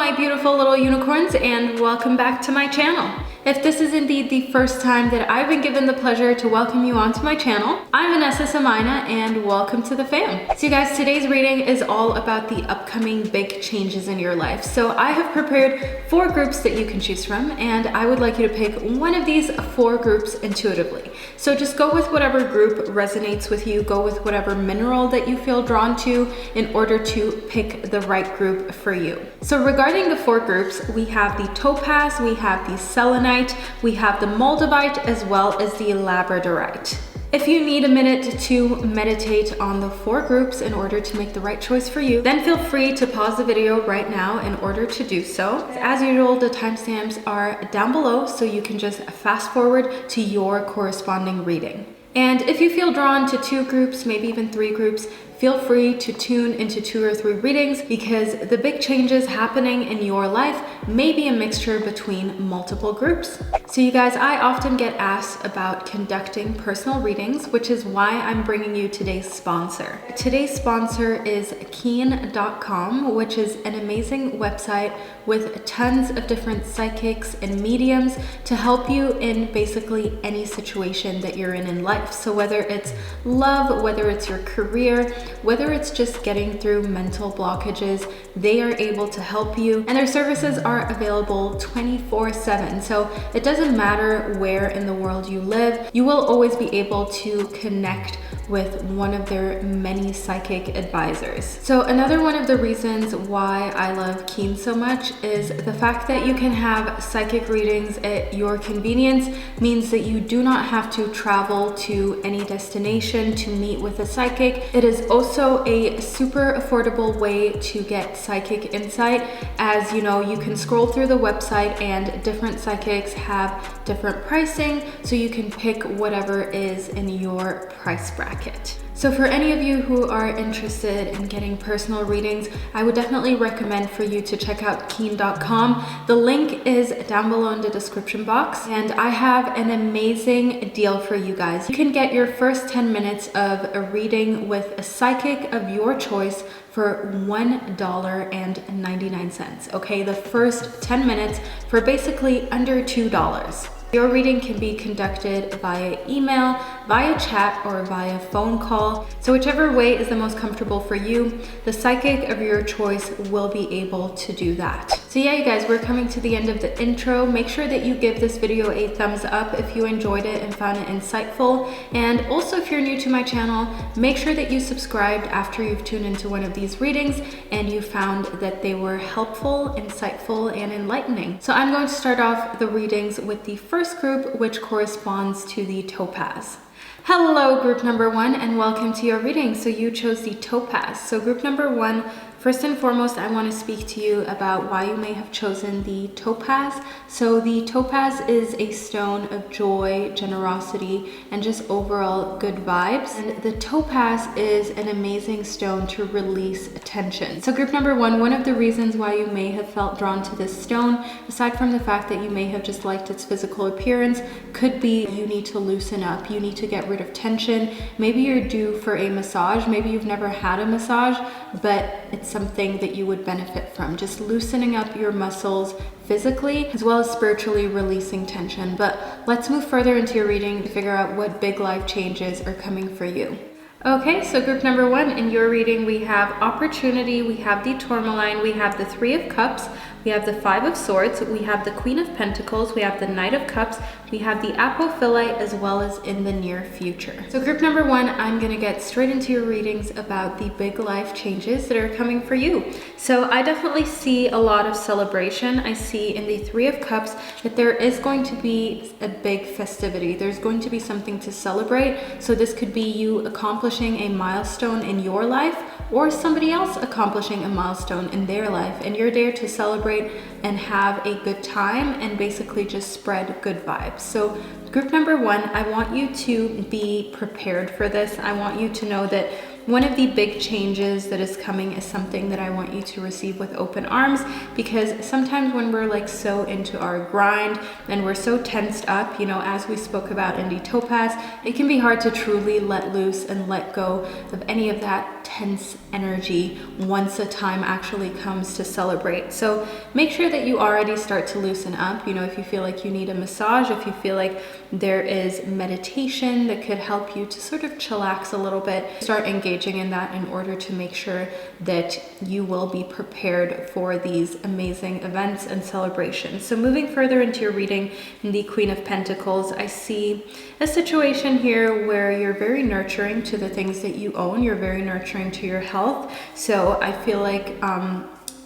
my beautiful little unicorns, and welcome back to my channel. If this is indeed the first time that I've been given the pleasure to welcome you onto my channel, I'm Vanessa Samina and welcome to the fam. So you guys, today's reading is all about the upcoming big changes in your life. So I have prepared 4 groups that you can choose from, and I would like you to pick one of these 4 groups intuitively. So just go with whatever group resonates with you, go with whatever mineral that you feel drawn to in order to pick the right group for you. So regarding the 4 groups, we have the Topaz, we have the Selenite, we have the Moldavite, as well as the Labradorite. If you need a minute to meditate on the 4 groups in order to make the right choice for you, then feel free to pause the video right now in order to do so. As usual, the timestamps are down below, so you can just fast forward to your corresponding reading. And if you feel drawn to 2 groups, maybe even 3 groups, feel free to tune into 2 or 3 readings, because the big changes happening in your life may be a mixture between multiple groups. So you guys, I often get asked about conducting personal readings, which is why I'm bringing you today's sponsor. Today's sponsor is Keen.com, which is an amazing website with tons of different psychics and mediums to help you in basically any situation that you're in life. So whether it's love, whether it's your career, whether it's just getting through mental blockages, they are able to help you, and their services are available 24/7. So it doesn't matter where in the world you live, you will always be able to connect with one of their many psychic advisors. So another one of the reasons why I love Keen so much is the fact that you can have psychic readings at your convenience. Means that you do not have to travel to any destination to meet with a psychic. It is also a super affordable way to get psychic insight, as you know, you can scroll through the website and different psychics have different pricing, so you can pick whatever is in your price bracket. So for any of you who are interested in getting personal readings, I would definitely recommend for you to check out Keen.com. The link is down below in the description box, and I have an amazing deal for you guys. You can get your first 10 minutes of a reading with a psychic of your choice for $1.99. Okay, the first 10 minutes for basically under $2. Your reading can be conducted via email, via chat, or via phone call. So whichever way is the most comfortable for you, the psychic of your choice will be able to do that. So yeah, you guys, we're coming to the end of the intro. Make sure that you give this video a thumbs up if you enjoyed it and found it insightful. And also, if you're new to my channel, make sure that you subscribed after you've tuned into one of these readings and you found that they were helpful, insightful, and enlightening. So I'm going to start off the readings with the first group, which corresponds to the Topaz. Hello, group number 1, and welcome to your reading. So you chose the Topaz. So group number 1, first and foremost, I want to speak to you about why you may have chosen the Topaz. So the Topaz is a stone of joy, generosity, and just overall good vibes. And the Topaz is an amazing stone to release tension. So group number 1, one of the reasons why you may have felt drawn to this stone, aside from the fact that you may have just liked its physical appearance, could be you need to loosen up, you need to get rid of tension. Maybe you're due for a massage, maybe you've never had a massage, but it's something that you would benefit from, just loosening up your muscles physically as well as spiritually, releasing tension. But let's move further into your reading to figure out what big life changes are coming for you. Okay, so group number 1, in your reading, we have opportunity, we have the tourmaline, we have the 3 of Cups, we have the 5 of Swords, we have the Queen of Pentacles, we have the Knight of Cups, we have the Apophyllite, as well as in the near future. So group number 1, I'm gonna get straight into your readings about the big life changes that are coming for you. So I definitely see a lot of celebration. I see in the 3 of Cups that there is going to be a big festivity. There's going to be something to celebrate. So this could be you accomplishing a milestone in your life, or somebody else accomplishing a milestone in their life, and you're there to celebrate and have a good time and basically just spread good vibes. So group number 1, I want you to be prepared for this. I want you to know that one of the big changes that is coming is something that I want you to receive with open arms, because sometimes when we're like so into our grind and we're so tensed up, you know, as we spoke about in the Topaz, it can be hard to truly let loose and let go of any of that tense energy once the time actually comes to celebrate. So make sure that you already start to loosen up. You know, if you feel like you need a massage, if you feel like there is meditation that could help you to sort of chillax a little bit, start engaging in that in order to make sure that you will be prepared for these amazing events and celebrations. So moving further into your reading, the Queen of Pentacles, I see a situation here where you're very nurturing to the things that you own. You're very nurturing to your health. So I feel like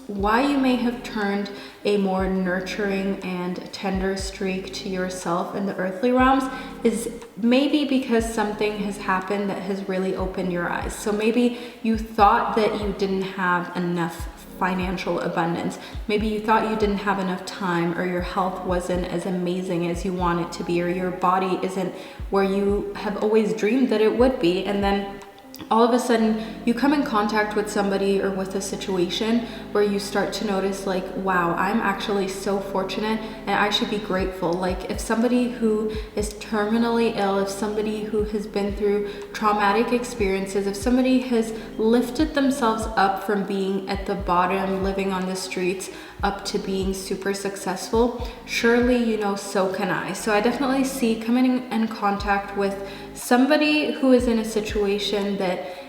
why you may have turned a more nurturing and tender streak to yourself in the earthly realms is maybe because something has happened that has really opened your eyes. So maybe you thought that you didn't have enough financial abundance. Maybe you thought you didn't have enough time, or your health wasn't as amazing as you want it to be, or your body isn't where you have always dreamed that it would be. And then all of a sudden you come in contact with somebody or with a situation where you start to notice like, wow, I'm actually so fortunate and I should be grateful. Like if somebody who is terminally ill, if somebody who has been through traumatic experiences, if somebody has lifted themselves up from being at the bottom, living on the streets, up to being super successful, surely, you know, so can I. So I definitely see coming in contact with somebody who is in a situation that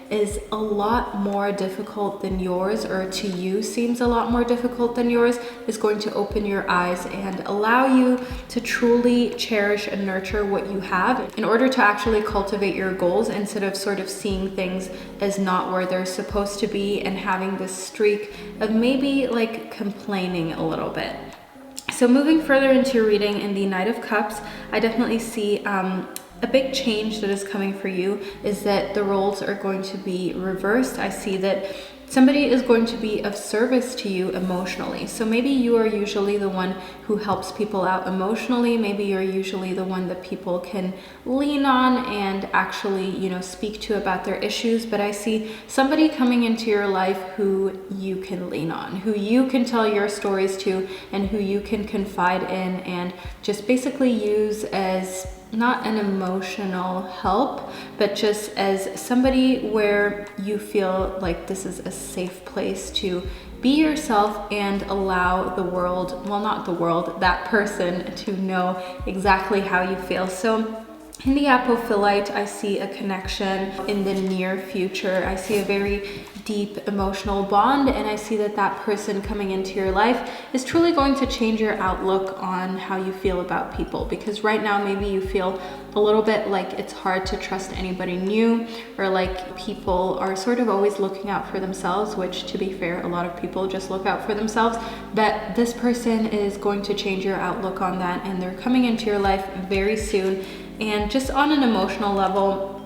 is a lot more difficult than yours, or to you seems a lot more difficult than yours, is going to open your eyes and allow you to truly cherish and nurture what you have in order to actually cultivate your goals, instead of sort of seeing things as not where they're supposed to be and having this streak of maybe like complaining a little bit. So moving further into your reading, in the Knight of Cups, I definitely see a big change that is coming for you is that the roles are going to be reversed. I see that somebody is going to be of service to you emotionally. So maybe you are usually the one who helps people out emotionally. Maybe you're usually the one that people can lean on and actually, you know, speak to about their issues. But I see somebody coming into your life who you can lean on, who you can tell your stories to, and who you can confide in and just basically use as not an emotional help, but just as somebody where you feel like this is a safe place to be yourself and allow the world, well, not the world, that person to know exactly how you feel. So in the Apophyllite, I see a connection in the near future. I see a very deep emotional bond, and I see that that person coming into your life is truly going to change your outlook on how you feel about people. Because right now, maybe you feel a little bit like it's hard to trust anybody new, or like people are sort of always looking out for themselves, which, to be fair, a lot of people just look out for themselves. But this person is going to change your outlook on that, and they're coming into your life very soon. And just on an emotional level,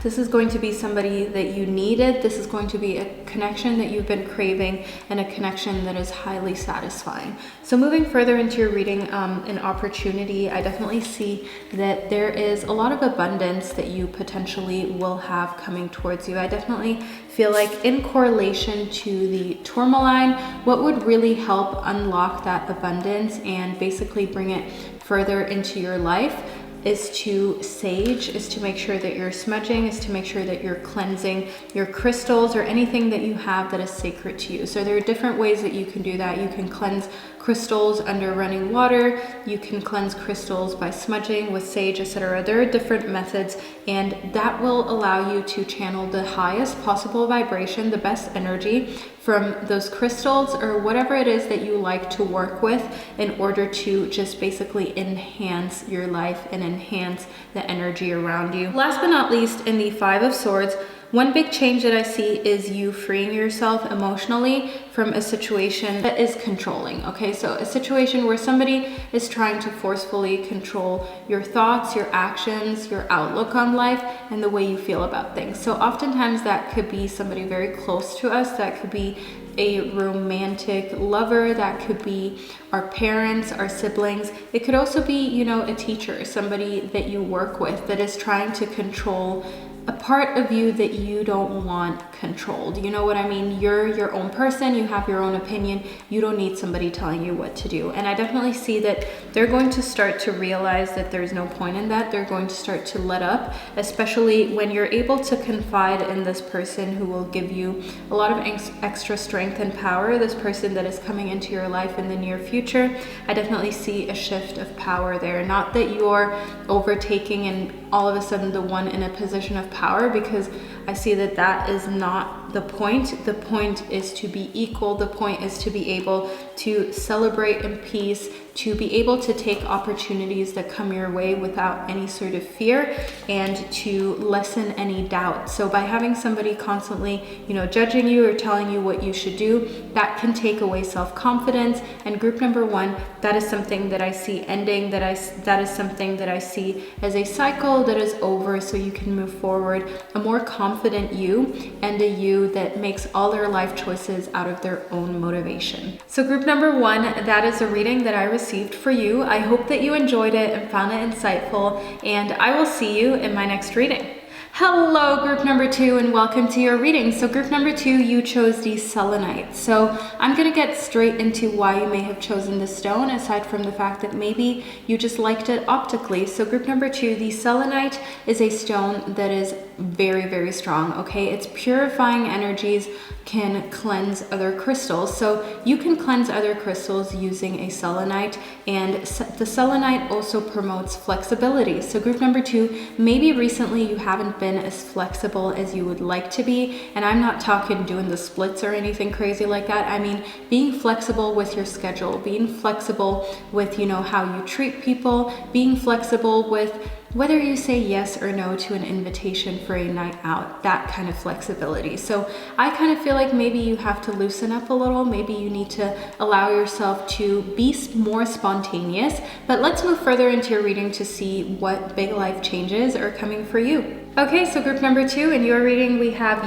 this is going to be somebody that you needed. This is going to be a connection that you've been craving, and a connection that is highly satisfying. So moving further into your reading, an opportunity, I definitely see that there is a lot of abundance that you potentially will have coming towards you. I definitely feel like in correlation to the tourmaline, what would really help unlock that abundance and basically bring it further into your life is to sage, is to make sure that you're smudging, is to make sure that you're cleansing your crystals or anything that you have that is sacred to you. So there are different ways that you can do that. You can cleanse crystals under running water, you can cleanse crystals by smudging with sage, etc. There are different methods, and that will allow you to channel the highest possible vibration, the best energy from those crystals or whatever it is that you like to work with, in order to just basically enhance your life and enhance the energy around you. Last but not least, in the Five of Swords, one big change that I see is you freeing yourself emotionally from a situation that is controlling. Okay, so a situation where somebody is trying to forcefully control your thoughts, your actions, your outlook on life, and the way you feel about things. So oftentimes that could be somebody very close to us. That could be a romantic lover, that could be our parents, our siblings. It could also be, you know, a teacher, somebody that you work with that is trying to control a part of you that you don't want controlled. You know what I mean? You're your own person, you have your own opinion, you don't need somebody telling you what to do. And I definitely see that they're going to start to realize that there's no point in that. They're going to start to let up, especially when you're able to confide in this person who will give you a lot of extra strength and power, this person that is coming into your life in the near future. I definitely see a shift of power there. Not that you're overtaking and all of a sudden the one in a position of power, because I see that that is not the point. The point is to be equal. The point is to be able to celebrate in peace, to be able to take opportunities that come your way without any sort of fear, and to lessen any doubt. So by having somebody constantly, judging you or telling you what you should do, that can take away self-confidence. And group number 1, that is something that I see ending, that is something that I see as a cycle that is over, so you can move forward a more confident you, and a you that makes all their life choices out of their own motivation. So group number 1, that is a reading that I received for you. I hope that you enjoyed it and found it insightful, and I will see you in my next reading. Hello, group number 2, and welcome to your reading. So group number 2, you chose the Selenite. So I'm going to get straight into why you may have chosen this stone, aside from the fact that maybe you just liked it optically. So group number 2, the Selenite is a stone that is very, very strong, okay? Its purifying energies can cleanse other crystals. So you can cleanse other crystals using a Selenite, and the Selenite also promotes flexibility. So group number 2, maybe recently you haven't been as flexible as you would like to be, and I'm not talking doing the splits or anything crazy like that. I mean being flexible with your schedule, being flexible with how you treat people, being flexible with whether you say yes or no to an invitation for a night out, that kind of flexibility. So I kind of feel like maybe you have to loosen up a little. Maybe you need to allow yourself to be more spontaneous. But let's move further into your reading to see what big life changes are coming for you. Okay, so group number 2, in your reading, we have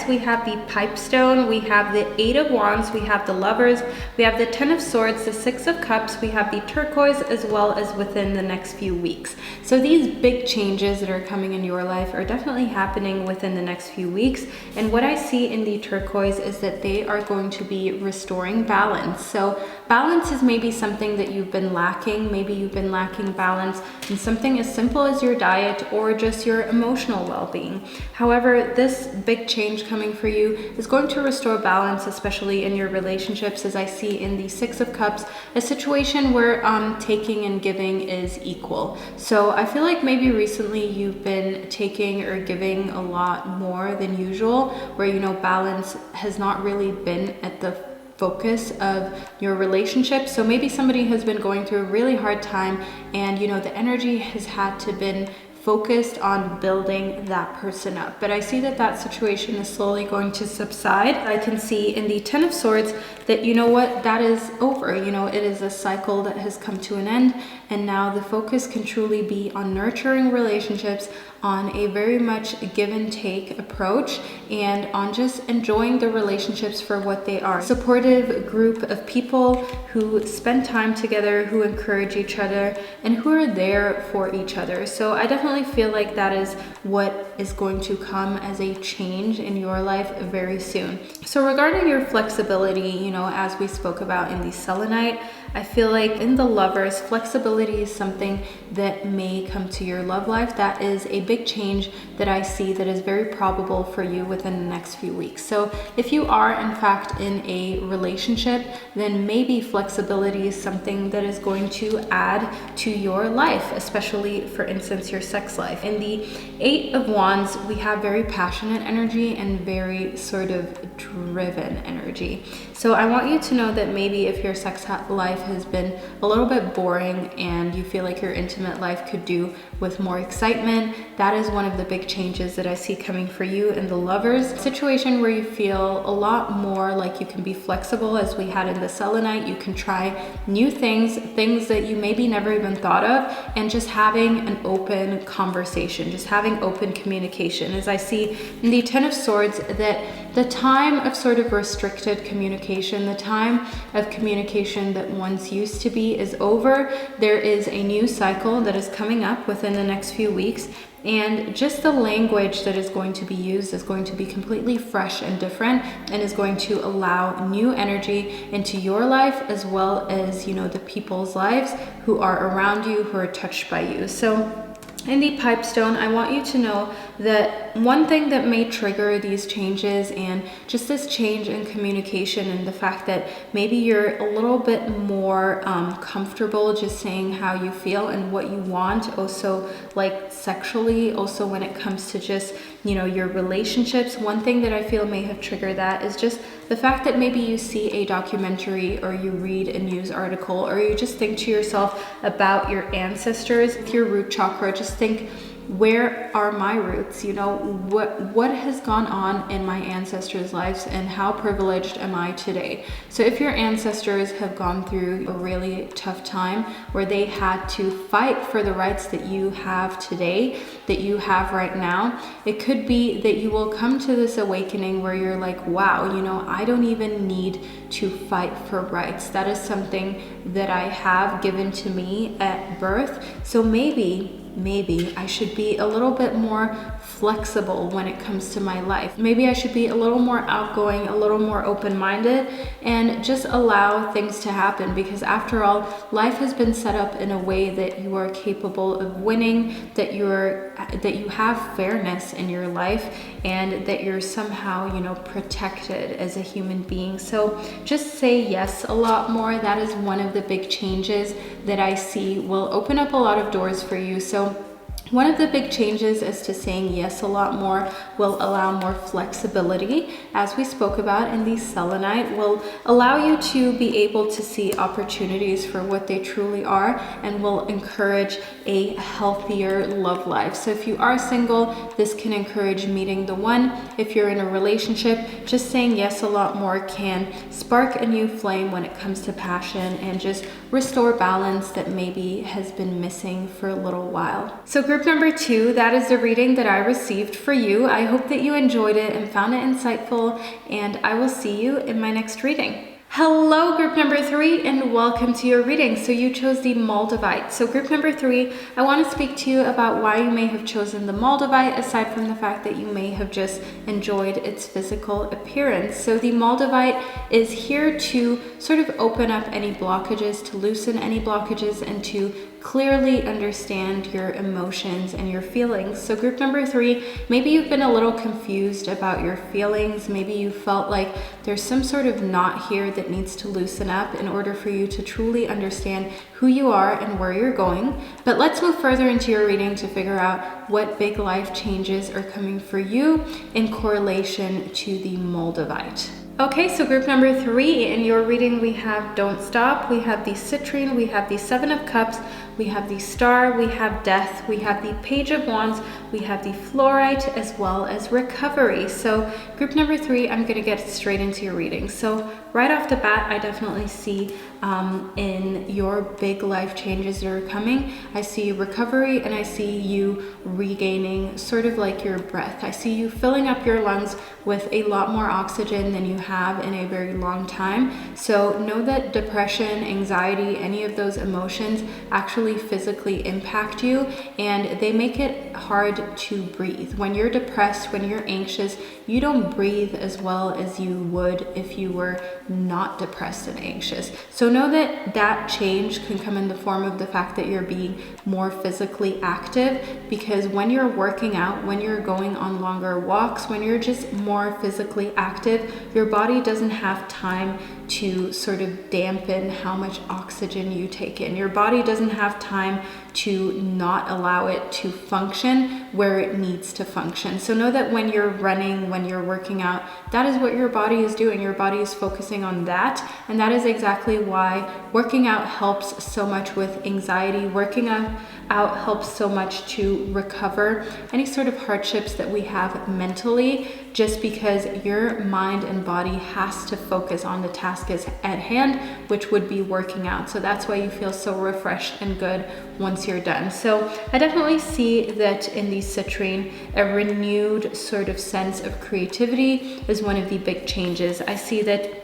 we have the Pipestone, we have the 8 of Wands, we have the Lovers, we have the 10 of Swords, the 6 of Cups, we have the Turquoise, as well as within the next few weeks. So these big changes that are coming in your life are definitely happening within the next few weeks. And what I see in the Turquoise is that they are going to be restoring balance. So balance is maybe something that you've been lacking. Maybe you've been lacking balance in something as simple as your diet or just your emotional well-being. However, this big change coming for you is going to restore balance, especially in your relationships, as I see in the 6 of Cups, a situation where taking and giving is equal. So I feel like maybe recently you've been taking or giving a lot more than usual, where balance has not really been at the focus of your relationship. So maybe somebody has been going through a really hard time, and the energy has had to been focused on building that person up. But I see that that situation is slowly going to subside. I can see in the 10 of Swords that, that is over. It is a cycle that has come to an end, and now the focus can truly be on nurturing relationships, on a very much give and take approach, and on just enjoying the relationships for what they are. Supportive group of people who spend time together, who encourage each other, and who are there for each other. So I definitely feel like that is what is going to come as a change in your life very soon. So regarding your flexibility, as we spoke about in the Selenite, I feel like in the Lovers, flexibility is something that may come to your love life. That is a big change that I see that is very probable for you within the next few weeks. So if you are in fact in a relationship, then maybe flexibility is something that is going to add to your life, especially for instance your sex life. In the 8 of Wands, we have very passionate energy and very sort of driven energy. So I want you to know that maybe if your sex life has been a little bit boring and you feel like your intimate life could do with more excitement, that is one of the big changes that I see coming for you in the Lovers. A situation where you feel a lot more like you can be flexible, as we had in the Selenite. You can try new things that you maybe never even thought of, and just having an open conversation, just having open communication. As I see in the 10 of Swords, that the time of sort of restricted communication, the time of communication that once used to be is over. There is a new cycle that is coming up within the next few weeks. And just the language that is going to be used is going to be completely fresh and different, and is going to allow new energy into your life, as well as, the people's lives who are around you, who are touched by you. So in the pipestone, I want you to know that one thing that may trigger these changes and just this change in communication, and the fact that maybe you're a little bit more comfortable just saying how you feel and what you want, also like sexually, also when it comes to just, your relationships. One thing that I feel may have triggered that is just the fact that maybe you see a documentary, or you read a news article, or you just think to yourself about your ancestors with your root chakra. Just think, where are my roots? What has gone on in my ancestors' lives, and how privileged am I today? So if your ancestors have gone through a really tough time where they had to fight for the rights that you have today, that you have right now, it could be that you will come to this awakening where you're like, wow, I don't even need to fight for rights. That is something that I have given to me at birth. So maybe I should be a little bit more flexible when it comes to my life. Maybe I should be a little more outgoing, a little more open-minded, and just allow things to happen, because after all, life has been set up in a way that you are capable of winning, that you have fairness in your life, and that you're somehow, protected as a human being. So just say yes a lot more. That is one of the big changes that I see will open up a lot of doors for you. So one of the big changes is to saying yes a lot more will allow more flexibility, as we spoke about, and the selenite will allow you to be able to see opportunities for what they truly are, and will encourage a healthier love life. So if you are single, this can encourage meeting the one. If you're in a relationship, just saying yes a lot more can spark a new flame when it comes to passion, and just restore balance that maybe has been missing for a little while. So group number 2, that is the reading that I received for you. I hope that you enjoyed it and found it insightful, and I will see you in my next reading. Hello group number 3, and welcome to your reading. So you chose the Moldavite. So group number 3, I want to speak to you about why you may have chosen the Moldavite, aside from the fact that you may have just enjoyed its physical appearance. So the Moldavite is here to sort of open up any blockages, to loosen any blockages, and to clearly understand your emotions and your feelings. So group number 3, maybe you've been a little confused about your feelings. Maybe you felt like there's some sort of knot here that needs to loosen up in order for you to truly understand who you are and where you're going. But let's move further into your reading to figure out what big life changes are coming for you in correlation to the Moldavite. Okay, so group number 3, in your reading we have Don't Stop, we have the Citrine, we have the 7 of Cups, we have the Star, we have Death, we have the Page of Wands, we have the Fluorite, as well as Recovery. So group number 3, I'm gonna get straight into your reading. So right off the bat, I definitely see in your big life changes that are coming, I see recovery, and I see you regaining sort of like your breath. I see you filling up your lungs with a lot more oxygen than you have in a very long time. So know that depression, anxiety, any of those emotions actually physically impact you, and they make it hard to breathe. When you're depressed, when you're anxious, you don't breathe as well as you would if you were not depressed and anxious. So know that that change can come in the form of the fact that you're being more physically active, because when you're working out, when you're going on longer walks, when you're just more physically active, your body doesn't have time to sort of dampen how much oxygen you take in. Your body doesn't have time to not allow it to function where it needs to function. So know that when you're running, when you're working out, that is what your body is doing. Your body is focusing on that. And that is exactly why working out helps so much with anxiety. Working out helps so much to recover any sort of hardships that we have mentally, just because your mind and body has to focus on the task task is at hand, which would be working out. So that's why you feel so refreshed and good once you're done. So I definitely see that in the citrine, a renewed sort of sense of creativity is one of the big changes. I see that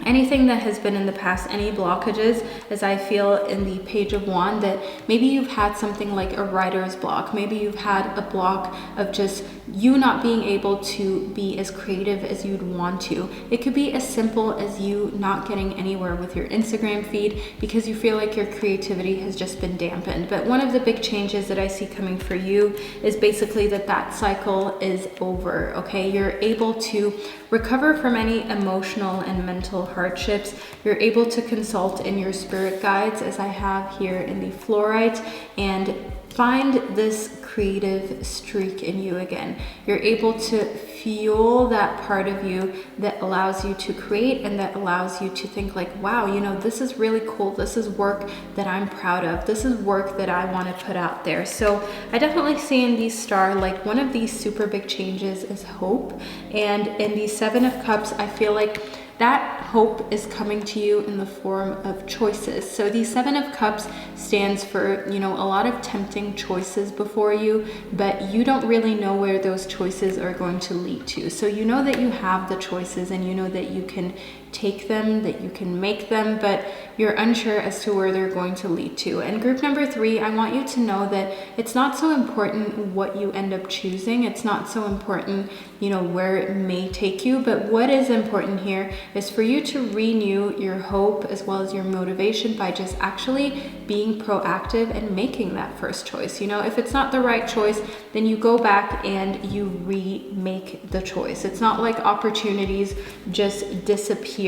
anything that has been in the past, any blockages, as I feel in the Page of Wands, that maybe you've had something like a writer's block, maybe you've had a block of just you not being able to be as creative as you'd want to. It could be as simple as you not getting anywhere with your Instagram feed because you feel like your creativity has just been dampened. But one of the big changes that I see coming for you is basically that cycle is over, okay? You're able to recover from any emotional and mental hardships. You're able to consult in your spirit guides, as I have here in the fluorite, and find this creative streak in you again. You're able to fuel that part of you that allows you to create and that allows you to think like, wow, you know, this is really cool. This is work that I'm proud of. This is work that I want to put out there. So I definitely see in these star, like one of these super big changes is hope. And in the Seven of Cups, I feel like that hope is coming to you in the form of choices. So the Seven of Cups stands for, you know, a lot of tempting choices before you, but you don't really know where those choices are going to lead to. So you know that you have the choices and you know that you can take them, that you can make them, but you're unsure as to where they're going to lead to. And group number 3, I want you to know that it's not so important what you end up choosing. It's not so important, you know, where it may take you, but what is important here is for you to renew your hope as well as your motivation by just actually being proactive and making that first choice. You know, if it's not the right choice, then you go back and you remake the choice. It's not like opportunities just disappear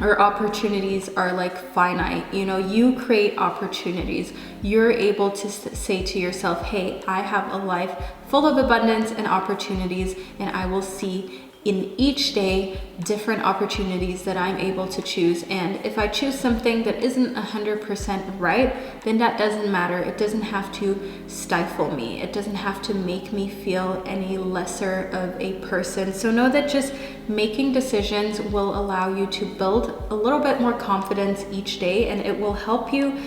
or opportunities are like finite. You know, you create opportunities. You're able to say to yourself, hey, I have a life full of abundance and opportunities, and I will see in each day different opportunities that I'm able to choose. And if I choose something that isn't 100% right, then that doesn't matter. It doesn't have to stifle me. It doesn't have to make me feel any lesser of a person. So know that just making decisions will allow you to build a little bit more confidence each day, and it will help you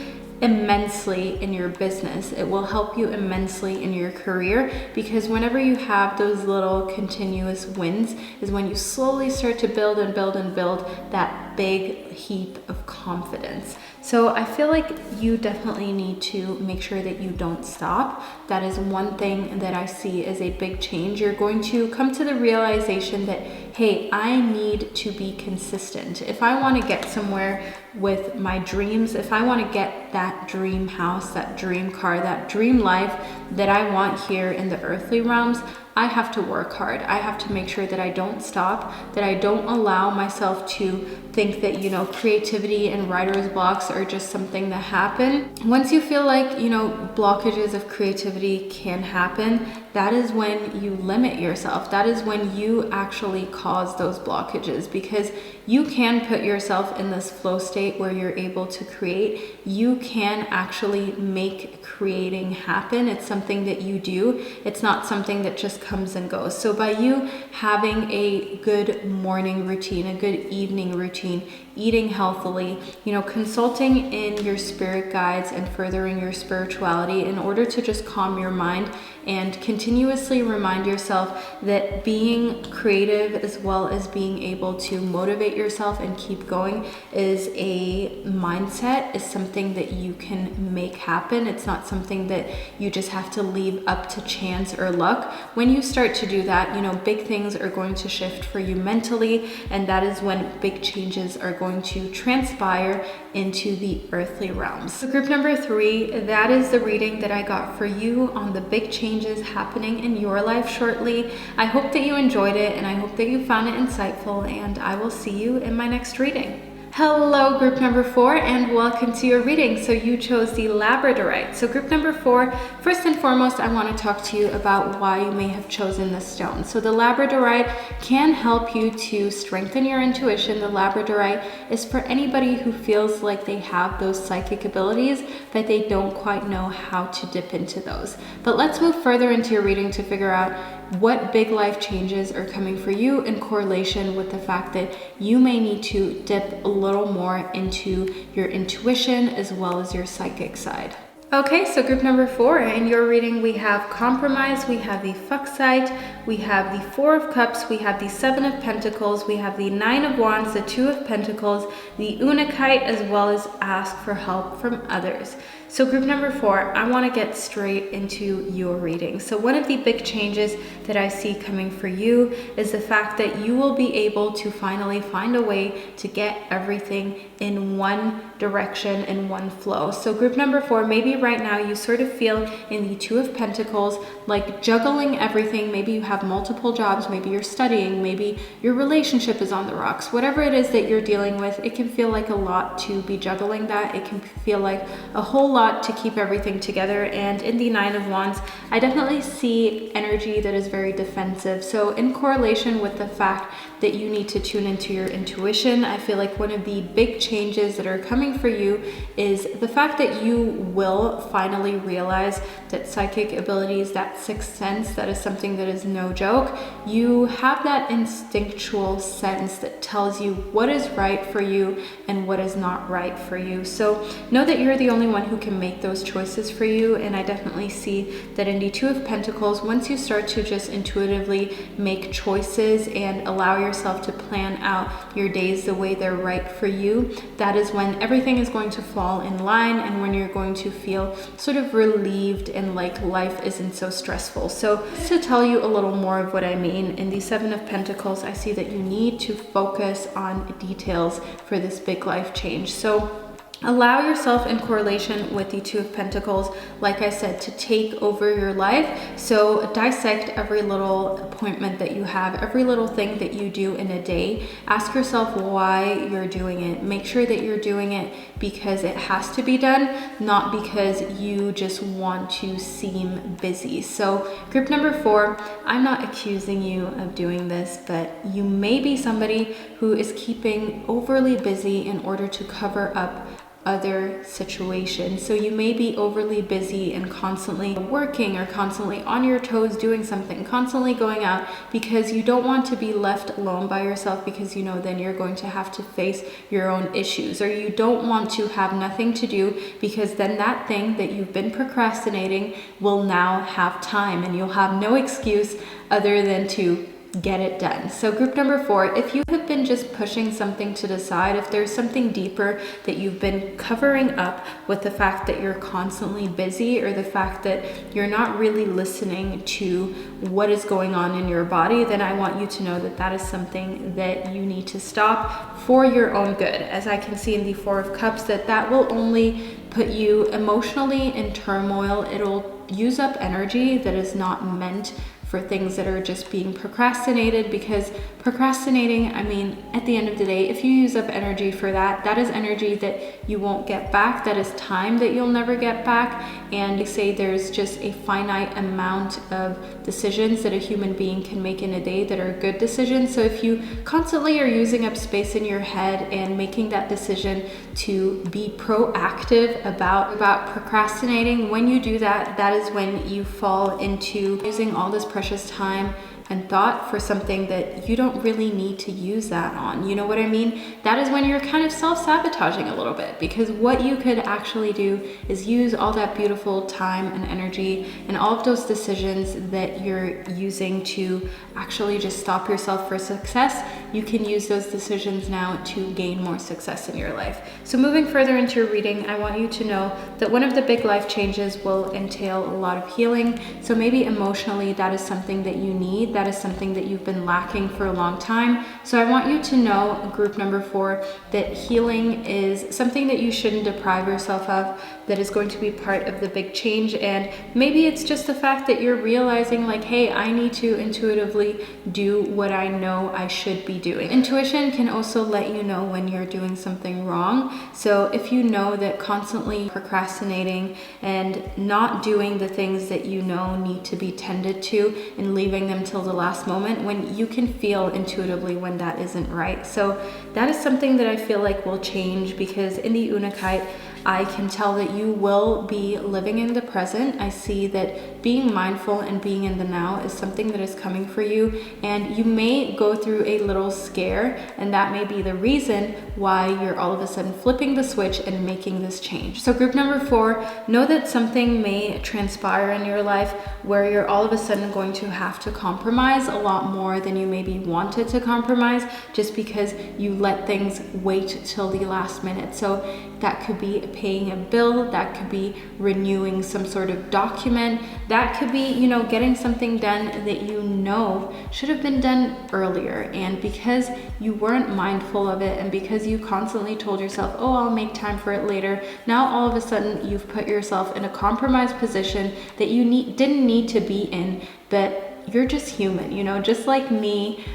immensely in your business. It will help you immensely in your career, because whenever you have those little continuous wins is when you slowly start to build and build and build that big heap of confidence. So I feel like you definitely need to make sure that you don't stop. That is one thing that I see as a big change. You're going to come to the realization that, hey, I need to be consistent. If I want to get somewhere with my dreams, if I want to get that dream house, that dream car, that dream life that I want here in the earthly realms, I have to work hard. I have to make sure that I don't stop, that I don't allow myself to think that, you know, creativity and writer's blocks are just something that happen. Once you feel like, you know, blockages of creativity can happen, that is when you limit yourself. That is when you actually cause those blockages, because you can put yourself in this flow state where you're able to create. You can actually make creating happen. It's something that you do. It's not something that just comes and goes. So by you having a good morning routine, a good evening routine, eating healthily, you know, consulting in your spirit guides and furthering your spirituality in order to just calm your mind and continuously remind yourself that being creative as well as being able to motivate yourself and keep going is a mindset, is something that you can make happen. It's not something that you just have to leave up to chance or luck. When you start to do that, you know, big things are going to shift for you mentally, and that is when big changes are going to transpire into the earthly realms. So group number 3, that is the reading that I got for you on the big changes happening in your life shortly. I hope that you enjoyed it, and I hope that you found it insightful, and I will see you in my next reading. Hello, group number 4, and welcome to your reading. So you chose the Labradorite. So group number 4, first and foremost, I want to talk to you about why you may have chosen this stone. So the Labradorite can help you to strengthen your intuition. The Labradorite is for anybody who feels like they have those psychic abilities, but they don't quite know how to dip into those. But let's move further into your reading to figure out, what big life changes are coming for you in correlation with the fact that you may need to dip a little more into your intuition as well as your psychic side. Okay, so group number 4, in your reading we have compromise, we have the fucksite, we have the 4 of cups, we have the 7 of pentacles, we have the 9 of wands, the 2 of pentacles, the Untitled, as well as ask for help from others. So group number 4, I want to get straight into your reading. So one of the big changes that I see coming for you is the fact that you will be able to finally find a way to get everything in one direction, in one flow. So group number 4, maybe right now you sort of feel in the 2 of pentacles like juggling everything. Maybe you have multiple jobs, maybe you're studying, maybe your relationship is on the rocks. Whatever it is that you're dealing with, it can feel like a lot to be juggling that. It can feel like a whole lot to keep everything together. And in the 9 of wands, I definitely see energy that is very defensive. So in correlation with the fact that you need to tune into your intuition, I feel like one of the big changes that are coming for you is the fact that you will finally realize that psychic abilities, that sixth sense, that is something that is no joke. You have that instinctual sense that tells you what is right for you and what is not right for you. So know that you're the only one who can make those choices for you. And I definitely see that in the 2 of pentacles, once you start to just intuitively make choices and allow yourself to plan out your days the way they're right for you, that is when everything is going to fall in line and when you're going to feel sort of relieved and like life isn't so stressful. So to tell you a little more of what I mean, in the 7 of pentacles, I see that you need to focus on details for this big life change. So allow yourself, in correlation with the 2 of pentacles, like I said, to take over your life. So dissect every little appointment that you have, every little thing that you do in a day. Ask yourself why you're doing it. Make sure that you're doing it because it has to be done, not because you just want to seem busy. So group number 4, I'm not accusing you of doing this, but you may be somebody who is keeping overly busy in order to cover up other situations. So you may be overly busy and constantly working or constantly on your toes doing something, constantly going out because you don't want to be left alone by yourself, because you know then you're going to have to face your own issues, or you don't want to have nothing to do because then that thing that you've been procrastinating will now have time and you'll have no excuse other than to get it done. So group number 4, if you have been just pushing something to the side, if there's something deeper that you've been covering up with the fact that you're constantly busy, or the fact that you're not really listening to what is going on in your body, then I want you to know that that is something that you need to stop for your own good. As I can see in the 4 of cups, that will only put you emotionally in turmoil. It'll use up energy that is not meant for things that are just being procrastinated, because procrastinating, I mean, at the end of the day, if you use up energy for that, that is energy that you won't get back. That is time that you'll never get back. And they say there's just a finite amount of decisions that a human being can make in a day that are good decisions. So if you constantly are using up space in your head and making that decision to be proactive about procrastinating, when you do that, that is when you fall into using all this precious time and thought for something that you don't really need to use that on. You know what I mean? That is when you're kind of self-sabotaging a little bit, because what you could actually do is use all that beautiful time and energy and all of those decisions that you're using to actually just stop yourself for success. You can use those decisions now to gain more success in your life. So moving further into your reading, I want you to know that one of the big life changes will entail a lot of healing. So maybe emotionally, that is something that you need. That is something that you've been lacking for a long time. So I want you to know, group number 4, that healing is something that you shouldn't deprive yourself of, that is going to be part of the big change. And maybe it's just the fact that you're realizing like, hey, I need to intuitively do what I know I should be doing. Intuition can also let you know when you're doing something wrong. So if you know that constantly procrastinating and not doing the things that you know need to be tended to and leaving them till the last moment, when you can feel intuitively when that isn't right. So that is something that I feel like will change, because in the Untitled, I can tell that you will be living in the present. I see that being mindful and being in the now is something that is coming for you, and you may go through a little scare, and that may be the reason why you're all of a sudden flipping the switch and making this change. So group number 4, know that something may transpire in your life where you're all of a sudden going to have to compromise a lot more than you maybe wanted to compromise, just because you let things wait till the last minute. So that could be paying a bill, that could be renewing some sort of document, that could be, you know, getting something done that you know should have been done earlier. And because you weren't mindful of it, and because you constantly told yourself, oh, I'll make time for it later, now all of a sudden you've put yourself in a compromised position that you didn't need to be in. But you're just human, you know, just like me.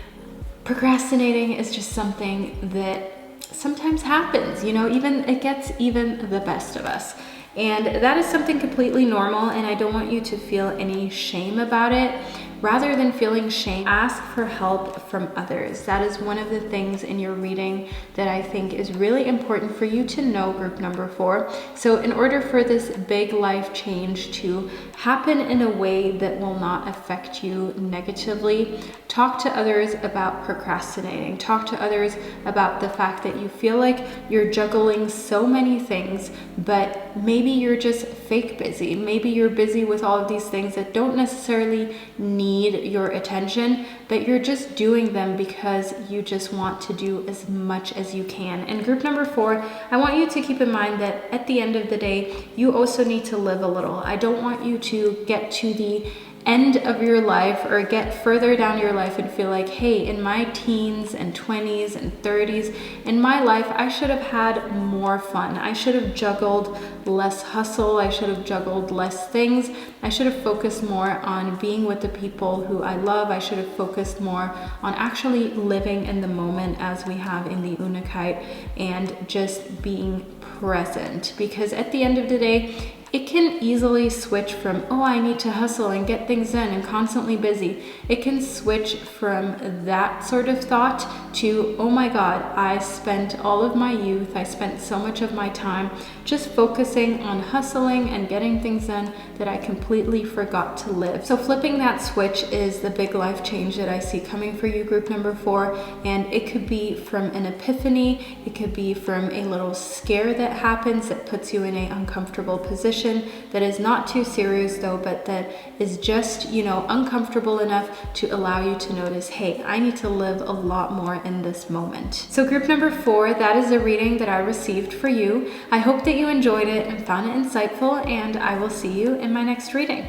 Procrastinating is just something that sometimes happens, you know, it gets even the best of us. And that is something completely normal, and I don't want you to feel any shame about it. Rather than feeling shame, ask for help from others. That is one of the things in your reading that I think is really important for you to know, group number 4. So in order for this big life change to happen in a way that will not affect you negatively, talk to others about procrastinating. Talk to others about the fact that you feel like you're juggling so many things, but maybe you're just fake busy. Maybe you're busy with all of these things that don't necessarily need your attention, but you're just doing them because you just want to do as much as you can. And group number 4, I want you to keep in mind that at the end of the day, you also need to live a little. I don't want you to get to the end of your life or get further down your life and feel like, hey, in my teens and 20s and 30s, in my life, I should have had more fun. I should have juggled less hustle. I should have juggled less things. I should have focused more on being with the people who I love. I should have focused more on actually living in the moment as we have in the Untitled, and just being present. Because at the end of the day, it can easily switch from, oh, I need to hustle and get things done and constantly busy. It can switch from that sort of thought to, oh my God, I spent all of my youth, I spent so much of my time just focusing on hustling and getting things done that I completely forgot to live. So flipping that switch is the big life change that I see coming for you, group number 4. And it could be from an epiphany. It could be from a little scare that happens that puts you in an uncomfortable position that is not too serious though, but that is just, you know, uncomfortable enough to allow you to notice, hey, I need to live a lot more in this moment. So group number 4, that is the reading that I received for you. I hope that you enjoyed it and found it insightful, and I will see you in my next reading.